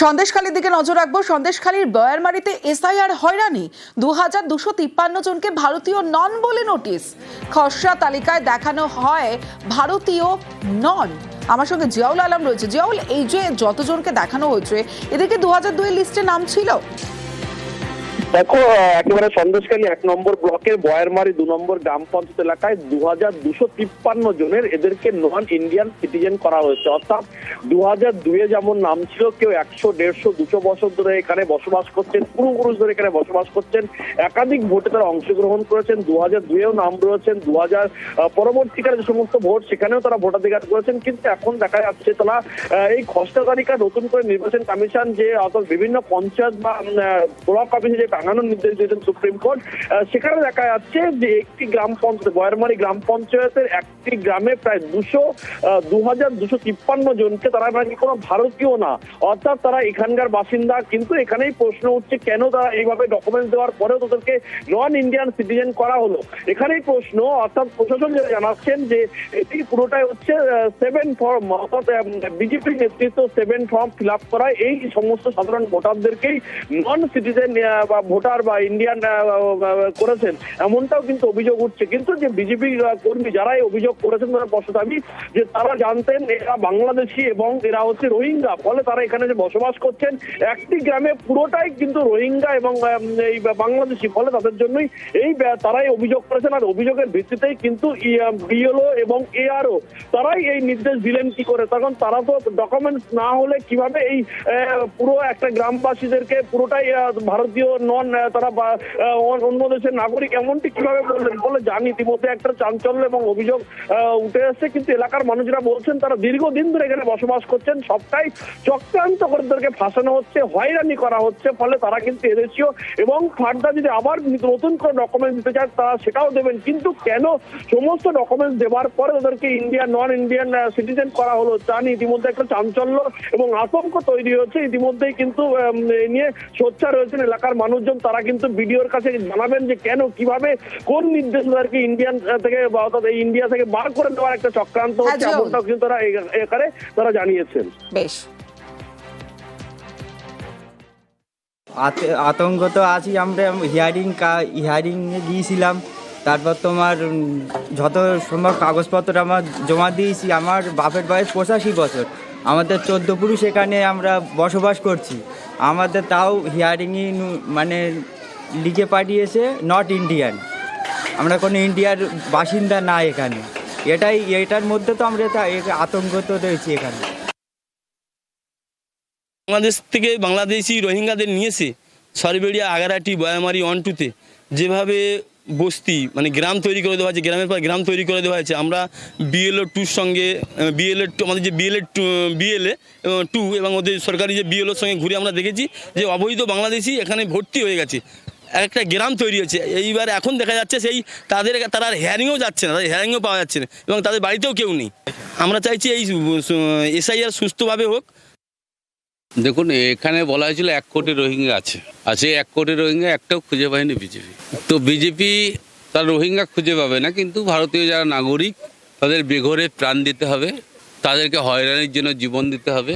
সন্দেশখালীর দিকে নজর রাখবো। সন্দেশখালীর বয়ারমারিতে এসআইআর হয়রানি, 2253 জনকে ভারতীয় নন বলে নোটিশ। খসড়া তালিকায় দেখানো হয় ভারতীয় নন। আমার সঙ্গে জিয়াউল আলম রয়েছে। জিয়াউল, এই যে যতজনকে দেখানো হয়েছে এদেরকে 2002 লিস্টে নাম ছিল? দেখো, একেবারে সন্দেশখালী 1 নম্বর ব্লকের বয়ারমারি 2 নম্বর গ্রাম পঞ্চায়েত এলাকায় 2253 জনের এদেরকে নন ইন্ডিয়ান সিটিজেন করা হয়েছে। অর্থাৎ 2002 যেমন নাম ছিল, কেউ 100, 150, 200 বছর ধরে এখানে বসবাস করছেন, পূর্বপুরুষ ধরে এখানে বসবাস করছেন, একাধিক ভোটে তারা অংশগ্রহণ করেছেন। 2002-এও নাম রয়েছেন, 2000 পরবর্তীকালে যে সমস্ত ভোট সেখানেও তারা ভোটাধিকার করেছেন। কিন্তু এখন দেখা যাচ্ছে তারা এই খসড়া তালিকা নতুন করে নির্বাচন কমিশন যে অর্থাৎ বিভিন্ন পঞ্চায়েত বা ব্লক অফিসে যে টাঙানোর নির্দেশ দিয়েছেন সুপ্রিম কোর্ট, সেখানে দেখা যাচ্ছে যে একটি গ্রাম পঞ্চায়েত, বয়ারমারি গ্রাম পঞ্চায়েতের একটি গ্রামে প্রায় 2253 জনকে তারা নাকি কোনো ভারতীয় না, অর্থাৎ তারা এখানকার বাসিন্দা। কিন্তু এখানেই প্রশ্ন উঠছে, কেন তারা এইভাবে ডকুমেন্ট দেওয়ার পরেও তাদেরকে নন ইন্ডিয়ান সিটিজেন করা হলো? এখানেই প্রশ্ন। অর্থাৎ প্রশাসন যেটা জানাচ্ছেন যে এটি পুরোটাই হচ্ছে 7 ফর্ম, অর্থাৎ বিজেপির নেতৃত্ব 7 ফর্ম ফিল আপ করা এই সমস্ত সাধারণ ভোটারদেরকেই নন সিটিজেন বা ভোটার বা ইন্ডিয়ান করেছেন, এমনটাও কিন্তু অভিযোগ উঠছে। কিন্তু যে বিজেপি কর্মী যারা এই অভিযোগ করেছেন তারা স্পষ্ট দাবি যে তারা জানতেন এরা বাংলাদেশি এবং এরা হচ্ছে রোহিঙ্গা, ফলে তারা এখানে যে বসবাস করছেন একটি গ্রামে পুরোটাই কিন্তু রোহিঙ্গা এবং এই বাংলাদেশি, ফলে তাদের জন্যই এই তারাই অভিযোগ করেছেন। আর অভিযোগের ভিত্তিতেই কিন্তু বিএলও এবং এআরও তারাই এই নির্দেশ দিলেন। কি করে? তখন তারা তো ডকুমেন্টস না হলে কিভাবে এই পুরো একটা গ্রামবাসীদেরকে পুরোটাই ভারতীয় নন, তারা অন্য দেশের নাগরিক এমনটি কিভাবে বললেন বলে জানি। ইতিমধ্যে একটা চাঞ্চল্য এবং অভিযোগ উঠে এসেছে। কিন্তু এলাকার মানুষরা বলছেন তারা দীর্ঘদিন ধরে এখানে বসবাস করছেন, সবটাই চক্রান্ত করে তাদেরকে ফাঁসানো হচ্ছে, হয়রানি করা হচ্ছে। ফলে তারা কিন্তু এদেশীয় এবং ফার্দার যদি আবার নতুন করে ডকুমেন্টস দিতে চায় তারা সেটাও দেবেন। কিন্তু কেন সমস্ত ডকুমেন্টস দেওয়ার পরে তাদেরকে নন ইন্ডিয়ান সিটিজেন করা হলো তা নিয়ে ইতিমধ্যে একটা চাঞ্চল্য এবং আতঙ্ক তৈরি হচ্ছে। ইতিমধ্যেই কিন্তু নিয়ে সোচ্চার রয়েছেন এলাকার মানুষজন। তারা কিন্তু বিডিওর কাছে জানাবেন যে কেন, কিভাবে, কোন নির্দেশ তাদেরকে ইন্ডিয়ান থেকে অর্থাৎ এই ইন্ডিয়া থেকে বার করে দেওয়ার একটা চক্রান্ত হচ্ছে, এমনটাও কিন্তু তারা এখানে তারা জানিয়েছেন। বেশ, আতঙ্ক তো আছি। আমরা হিয়ারিং এ গিয়েছিলাম, তারপর তোমার যত সম্ভব কাগজপত্র আমার জমা দিয়েছি। আমার বাপের বয়স 85 বছর, আমাদের 14 পুরুষ এখানে আমরা বসবাস করছি। আমাদের তাও হিয়ারিংই মানে লিখে পাঠিয়েছে নট ইন্ডিয়ান, আমরা কোনো ইন্ডিয়ার বাসিন্দা না এখানে। এটার মধ্যে তো আমরা আতঙ্ক তো রয়েছি এখানে। বাংলাদেশ থেকে বাংলাদেশি রোহিঙ্গাদের নিয়েছে সরবেড়িয়া, আগারাটি, বয়ারমারি 1-2-তে যেভাবে বস্তি মানে গ্রাম তৈরি করে দেওয়া হয়েছে, গ্রামের পর গ্রাম তৈরি করে দেওয়া হয়েছে। আমরা বিএলও 2 সঙ্গে আমাদের যে বিএলএ 2 এবং ওদের সরকারি যে বিএলওর সঙ্গে ঘুরে আমরা দেখেছি যে অবৈধ বাংলাদেশি এখানে ভর্তি হয়ে গেছে, একটা গ্রাম তৈরি হয়েছে। এইবার এখন দেখা যাচ্ছে তারা হেয়ারিংও যাচ্ছে না, তাদের হেয়ারিংও পাওয়া যাচ্ছে না এবং তাদের বাড়িতেও কেউ নেই। আমরা চাইছি এই এসআইআর সুস্থভাবে হোক। দেখুন, এখানে বলা হয়েছিল 1 কোটি রোহিঙ্গা আছে, আর সেই 1 কোটি রোহিঙ্গা একটাও খুঁজে পায়নি বিজেপি। তো বিজেপি তার রোহিঙ্গা খুঁজে পাবে না, কিন্তু ভারতীয় যারা নাগরিক তাদের বেঘরে প্রাণ দিতে হবে, তাদেরকে হয়রানির জন্য জীবন দিতে হবে।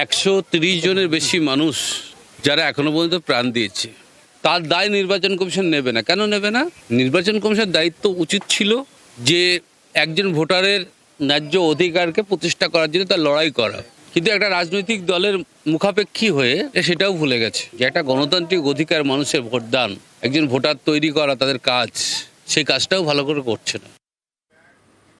130 জনের বেশি মানুষ যারা এখনো পর্যন্ত প্রাণ দিয়েছে, তার দায় নির্বাচন কমিশন নেবে না। কেন নেবে না? নির্বাচন কমিশনের দায়িত্ব উচিত ছিল যে একজন ভোটারের ন্যায্য অধিকারকে প্রতিষ্ঠা করার জন্য তার লড়াই করা। কিন্তু একটা রাজনৈতিক দলের মুখাপেক্ষী হয়ে সেটাও ভুলে গেছে যে একটা গণতান্ত্রিক অধিকার মানুষের ভোটদান, একজন ভোটার তৈরি করা তাদের কাজ, সেই কাজটাও ভালো করে করছে না।